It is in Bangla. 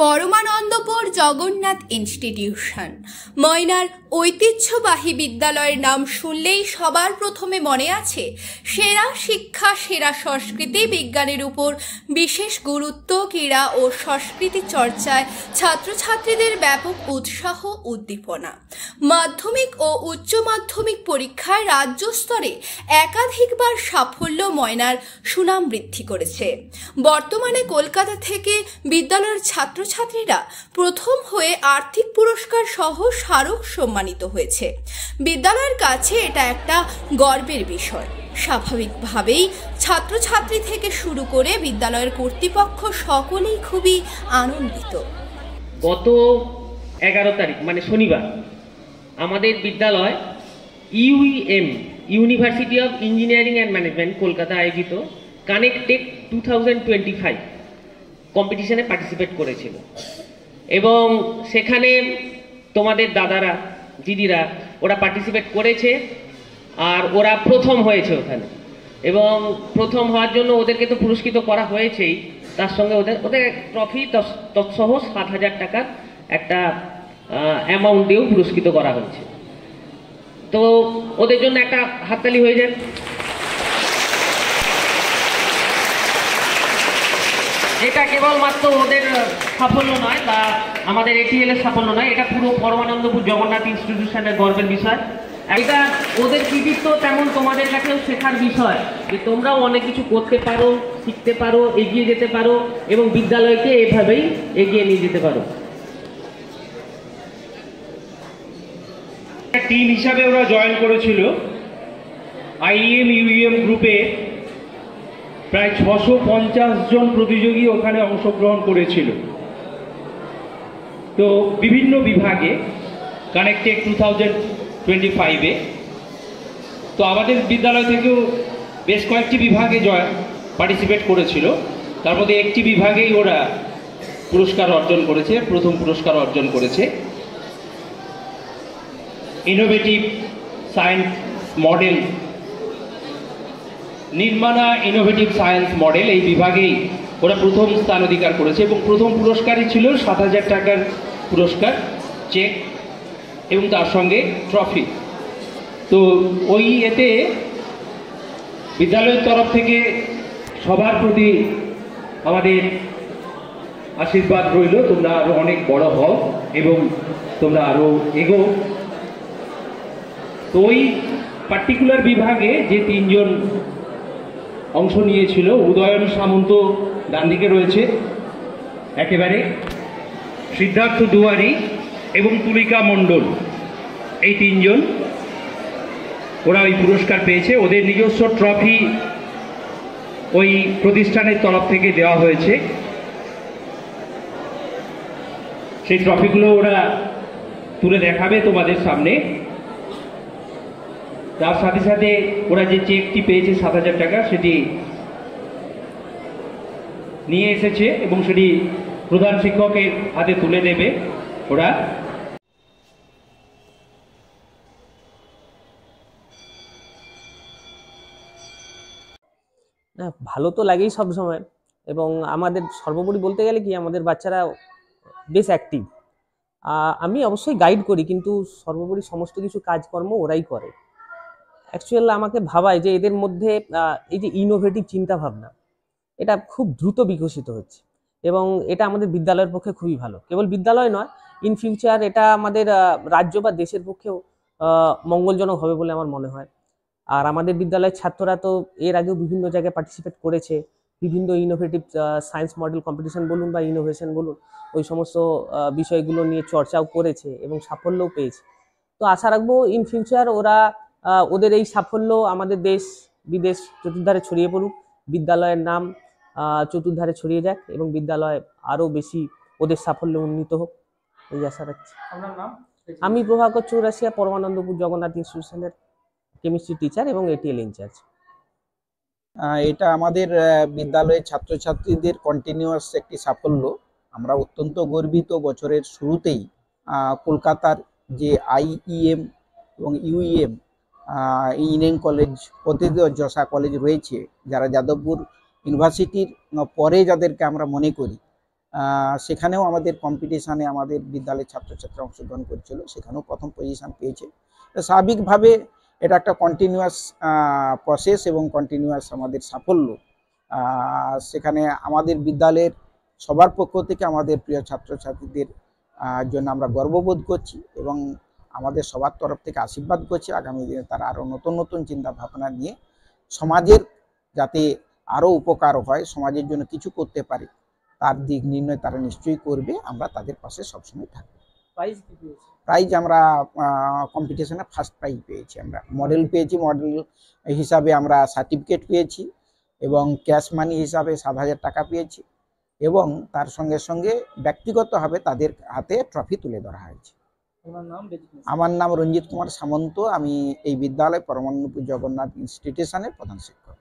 পরমানন্দপুর জগন্নাথ ইনস্টিটিউশন ময়নার ঐতিহ্যবাহী বিদ্যালয়ের নাম শুনলেই সবার প্রথমে মনে আছে সেরা শিক্ষা, সেরা সংস্কৃতি, বিজ্ঞানের উপর বিশেষ গুরুত্ব, ক্রীড়া ও সংস্কৃতি চর্চায় ছাত্রছাত্রীদের ব্যাপক উৎসাহ উদ্দীপনা। মাধ্যমিক ও উচ্চ মাধ্যমিক পরীক্ষায় রাজ্য স্তরে একাধিকবার সাফল্য ময়নার সুনাম বৃদ্ধি করেছে। বর্তমানে কলকাতা থেকে বিদ্যালয়ের ছাত্রছাত্রীরা প্রথম হয়ে আর্থিক পুরস্কার সহ স্মারক সম্মানিত হয়েছে। বিদ্যালয়ের কাছে এটা একটা গর্বের বিষয়। স্বাভাবিকভাবেই ছাত্রছাত্রী থেকে শুরু করে বিদ্যালয়ের কর্তৃপক্ষ সকলেই খুবই আনন্দিত। গত 11 তারিখ মানে শনিবার আমাদের বিদ্যালয় UEM university of engineering and management Kolkata আয়োজিত কানেক্ট টেক 2025 কম্পিটিশনে পার্টিসিপেট করেছিল এবং সেখানে তোমাদের দাদারা দিদিরা ওরা পার্টিসিপেট করেছে আর ওরা প্রথম হয়েছে ওখানে। এবং প্রথম হওয়ার জন্য ওদেরকে তো পুরস্কৃত করা হয়েছেই, তার সঙ্গে ওদের ট্রফি তৎসহ 7,000 টাকার একটা অ্যামাউন্ট দিয়েও পুরস্কৃত করা হয়েছে। তো ওদের জন্য একটা হাততালি হয়ে যায়। এটা কেবলমাত্র ওদের সাফল্য নয় বা আমাদের এটিএল এর সাফল্য নয়, এটা পুরো পরমানন্দপুর জগন্নাথ ইনস্টিটিউশনের গর্বের বিষয়। এটা ওদের কৃতিত্ব, তেমন তোমাদের কাছেও শেখার বিষয় যে তোমরাও অনেক কিছু করতে পারো, শিখতে পারো, এগিয়ে যেতে পারো এবং বিদ্যালয়কে এভাবেই এগিয়ে নিয়ে যেতে পারো। টিম হিসাবে ওরা জয়েন করেছিল। আইএম ইউএম গ্রুপে প্রায় 650 জন প্রতিযোগী ওখানে অংশগ্রহণ করেছিল। তো বিভিন্ন বিভাগে কানেক্টেড 2025-এ তো আমাদের বিদ্যালয় থেকেও বেশ কয়েকটি বিভাগে পার্টিসিপেট করেছিল। তার মধ্যে একটি বিভাগেই ওরা পুরস্কার অর্জন করেছে, প্রথম পুরস্কার অর্জন করেছে। ইনোভেটিভ সায়েন্স মডেল, নির্মাণা ইনোভেটিভ সায়েন্স মডেল, এই বিভাগেই ওরা প্রথম স্থান অধিকার করেছে এবং প্রথম পুরস্কারই ছিল 7,000 টাকার পুরস্কার, চেক এবং তার সঙ্গে ট্রফি। তো ওই এতে বিদ্যালয়ের তরফ থেকে সবার প্রতি আমাদের আশীর্বাদ রইল, তোমরা আরও অনেক বড় হও এবং তোমরা আরও এগো। তো ওই পার্টিকুলার বিভাগে যে 3 জন অংশ নিয়েছিল, উদয়ন সামন্ত ডান দিকে রয়েছে একেবারে, সিদ্ধার্থ দুয়ারি এবং তুলিকা মণ্ডল, এই 3 জন ওরা ওই পুরস্কার পেয়েছে। ওদের নিজস্ব ট্রফি ওই প্রতিষ্ঠানের তরফ থেকে দেওয়া হয়েছে। সেই ট্রফিগুলো ওরা তুলে দেখাবে তোমাদের সামনে। তার সাথে সাথে ওরা যে চেকটি পেয়েছে 7,000 টাকা, সেটি নিয়ে এসেছে এবং সেটি প্রধান শিক্ষকের হাতে তুলে দেবে ওরা। ভালো তো লাগেই সব সময়, এবং আমাদের সর্বোপরি বলতে গেলে কি আমাদের বাচ্চারা বেশ অ্যাক্টিভ। আমি অবশ্যই গাইড করি, কিন্তু সর্বোপরি সমস্ত কিছু কাজকর্ম ওরাই করে। অ্যাকচুয়াল আমাকে ভাবায় যে এদের মধ্যে এই যে ইনোভেটিভ চিন্তা ভাবনা, এটা খুব দ্রুত বিকশিত হচ্ছে এবং এটা আমাদের বিদ্যালয়ের পক্ষে খুবই ভালো। কেবল বিদ্যালয় নয়, ইন ফিউচার এটা আমাদের রাজ্য বা দেশের পক্ষেও মঙ্গলজনক হবে বলে আমার মনে হয়। আর আমাদের বিদ্যালয়ের ছাত্ররা তো এর আগেও বিভিন্ন জায়গায় পার্টিসিপেট করেছে, বিভিন্ন ইনোভেটিভ সায়েন্স মডেল কম্পিটিশন বলুন বা ইনোভেশন বলুন, ওই সমস্ত বিষয়গুলো নিয়ে চর্চাও করেছে এবং সাফল্যও পেয়েছে। তো আশা রাখবো ইন ফিউচার ওরা ওদের এই সাফল্য আমাদের দেশ বিদেশ চতুর্ধারে ছড়িয়ে পড়ুক, বিদ্যালয়ের নাম চতুর্ধারে ছড়িয়ে যাক এবং বিদ্যালয় আরও বেশি ওদের সাফল্যে উন্নীত হোক, এই আশা রাখছি। আমি প্রভাকর চৌরাশিয়া, পরমানন্দপুর জগন্নাথ ইনস্টিটিউশনের কেমিস্ট্রি টিচার এবং এটিএল ইনচার্জ। এটা আমাদের বিদ্যালয়ের ছাত্রছাত্রীদের কন্টিনিউয়াস একটি সাফল্য। আমরা অত্যন্ত গর্বিত বছরের শুরুতেই কলকাতার যে আইইএম এবং ইউইএম ইঞ্জিনিয়ারিং কলেজ, প্রতিটি যশা কলেজ রয়েছে, যারা যাদবপুর ইউনিভার্সিটির পরে যাদেরকে আমরা মনে করি, সেখানেও আমাদের কম্পিটিশানে আমাদের বিদ্যালয়ের ছাত্রছাত্রীরা অংশগ্রহণ করেছিল, সেখানেও প্রথম পজিশন পেয়েছে। স্বাভাবিকভাবে এটা একটা কন্টিনিউয়াস প্রসেস এবং কন্টিনিউয়াস আমাদের সাফল্য। সেখানে আমাদের বিদ্যালয়ের সবার পক্ষ থেকে আমাদের প্রিয় ছাত্রছাত্রীদের জন্য আমরা গর্ববোধ করছি এবং আমাদের সবার তরফ থেকে আশীর্বাদ করছি আগামী দিনে তারা আরও নতুন নতুন চিন্তা ভাবনা নিয়ে সমাজের যাতে আরও উপকার হয়, সমাজের জন্য কিছু করতে পারে তার দিক নির্ণয় তারা নিশ্চয়ই করবে। আমরা তাদের পাশে সবসময় থাকবো। প্রাইজ আমরা কম্পিটিশনে ফার্স্ট প্রাইজ পেয়েছি, আমরা মডেল পেয়েছি, মডেল হিসাবে আমরা সার্টিফিকেট পেয়েছি এবং ক্যাশ মানি হিসাবে 7,000 টাকা পেয়েছি এবং তার সঙ্গে সঙ্গে ব্যক্তিগতভাবে তাদের হাতে ট্রফি তুলে ধরা হয়েছে। আমার নাম রঞ্জিত কুমার সামন্ত, আমি এই বিদ্যালয় পরমান্নপুর জগন্নাথ ইনস্টিটিউশনের প্রধান শিক্ষক।